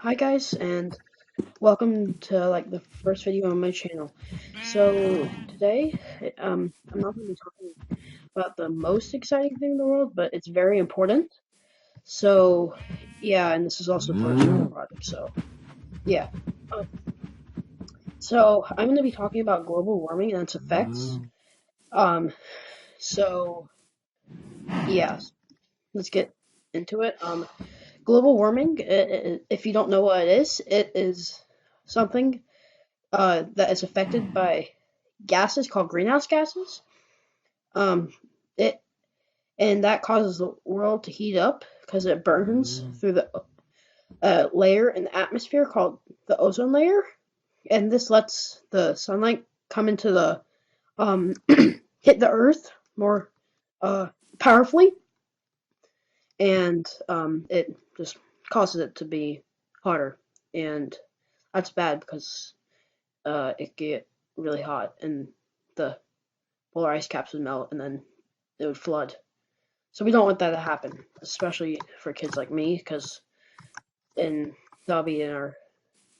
Hi guys, and welcome to the first video on my channel. So today, I'm not going to be talking about the most exciting thing in the world, but it's very important. So yeah, and this is also for a school project. So yeah, Um, so I'm going to be talking about global warming and its effects. Um, so yeah, let's get into it. Global warming, if you don't know what it is something that is affected by gases called greenhouse gases. Um, it and that causes the world to heat up because it burns through the layer in the atmosphere called the ozone layer, and this lets the sunlight come into the hit the earth more uh, powerfully, and it just causes it to be hotter, and that's bad because it get really hot and the polar ice caps would melt and then it would flood. So we don't want that to happen, especially for kids like me, because in that'll be in our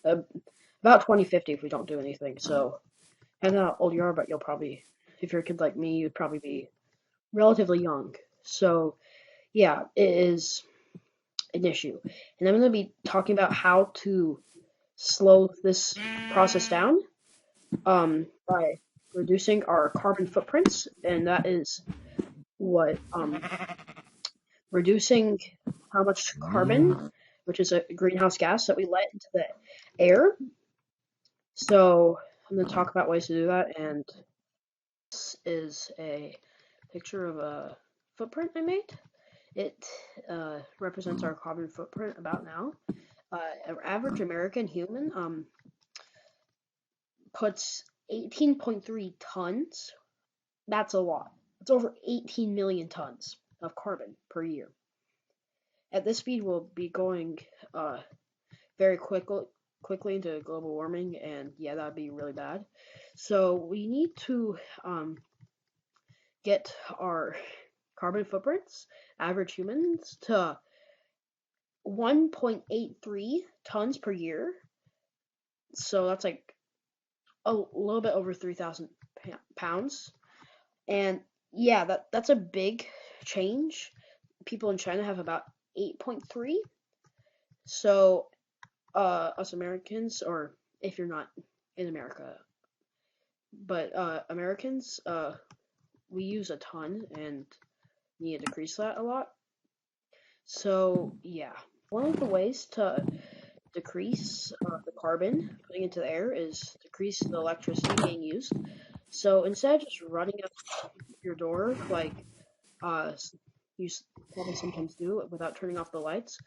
uh, about 2050 if we don't do anything. So I don't know how old you are, but you'll probably, if you're a kid like me, you'd probably be relatively young. So yeah, it is an issue, and I'm going to be talking about how to slow this process down by reducing our carbon footprints, and that is what reducing how much carbon, which is a greenhouse gas that we let into the air. So I'm going to talk about ways to do that, and this is a picture of a footprint I made. It represents our carbon footprint about now. An average American human puts 18.3 tons. That's a lot. It's over 18 million tons of carbon per year. At this speed, we'll be going very quickly into global warming, and yeah, that'd be really bad. So we need to get our carbon footprints, average humans, to 1.83 tons per year. So that's like a little bit over 3,000 pounds. And yeah, that's a big change. People in China have about 8.3. So us Americans, or if you're not in America, but Americans, we use a ton and need to decrease that a lot. So yeah, one of the ways to decrease the carbon putting into the air is decrease the electricity being used. So instead of just running up your door like uh, you probably sometimes do without turning off the lights,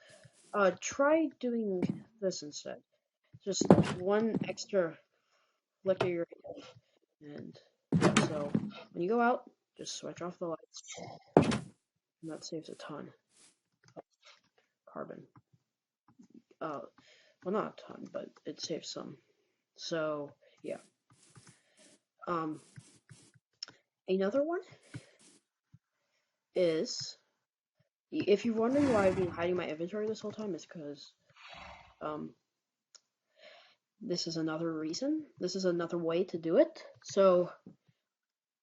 try doing this instead. Just one extra flick of your hand. And so when you go out, just switch off the lights, and that saves a ton of carbon. Well, not a ton, but it saves some. So yeah. Um, Another one is if you're wondering why I've been hiding my inventory this whole time, is because um, this is another reason. This is another way to do it. So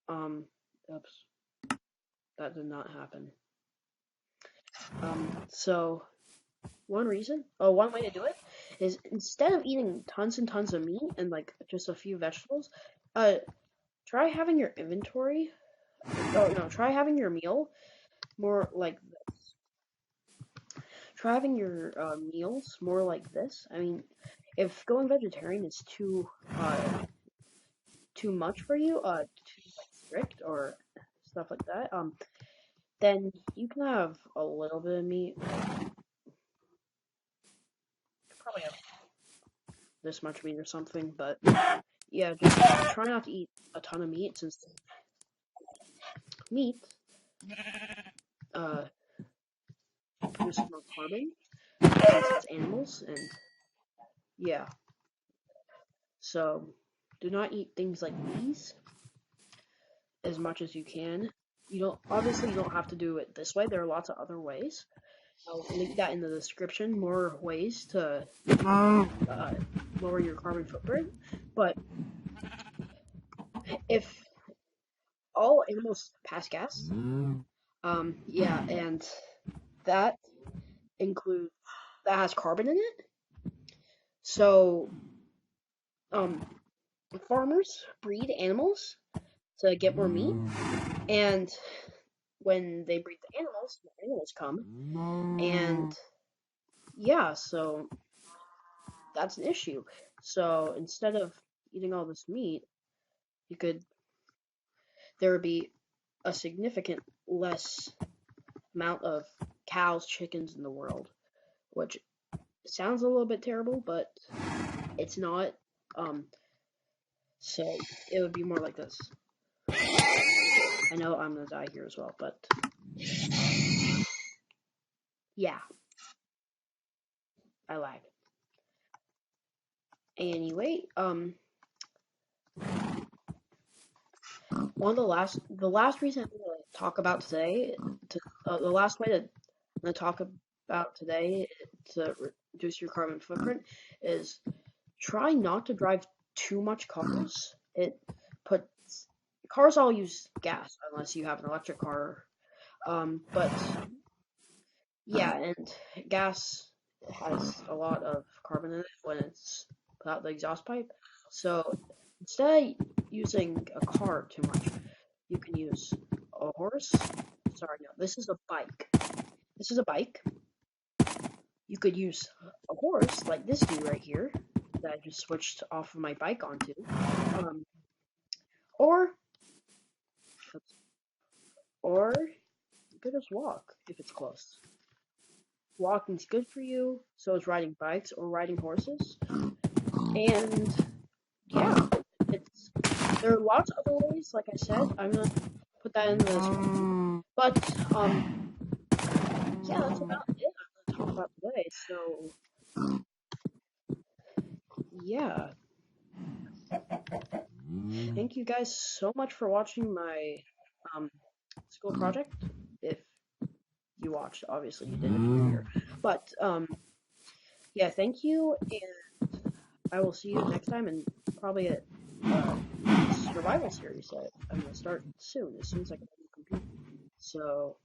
um, oops, that did not happen. So one way to do it is instead of eating tons and tons of meat and like just a few vegetables, uh, try having your inventory. Oh no, try having your meal more like try having your meals more like this. I mean, if going vegetarian is too much for you, too like strict or stuff like that, then you can have a little bit of meat. Probably have this much meat or something, but yeah, just try not to eat a ton of meat since meat uh produces more carbon since it's animals, and yeah, so do not eat things like these as much as you can. You don't obviously you don't have to do it this way. There are lots of other ways. I'll link that in the description. More ways to lower your carbon footprint. But if all animals pass gas, yeah, and that includes that has carbon in it. So, um, farmers breed animals to get more meat, and when they breed the animals come, and yeah, so that's an issue. So instead of eating all this meat, you could there would be a significant less amount of cows, chickens in the world, which sounds a little bit terrible, but it's not. Um, so it would be more like this. I know I'm gonna die here as well, but yeah, I lag. Anyway, one of the last reason I'm gonna talk about today, the last way to I'm gonna talk about today to reduce your carbon footprint is try not to drive too much cars. It puts cars all use gas unless you have an electric car. But yeah, and gas has a lot of carbon in it when it's put out the exhaust pipe. So instead of using a car too much, you can use a horse. Sorry, no, this is a bike. This is a bike. You could use a horse like this dude right here that I just switched off of my bike onto. Um, or or you could just walk if it's close. Walking's good for you, so is riding bikes or riding horses. And yeah, it's there are lots of other ways, like I said. I'm gonna put that in the description. But yeah, that's about it I'm gonna talk about today. So yeah. Thank you guys so much for watching my um school project. If you watched, obviously you did if you're here. But yeah, thank you, and I will see you next time, and probably a survival series that I'm gonna start soon, as soon as I can get a computer. So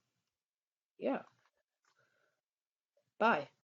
yeah, bye.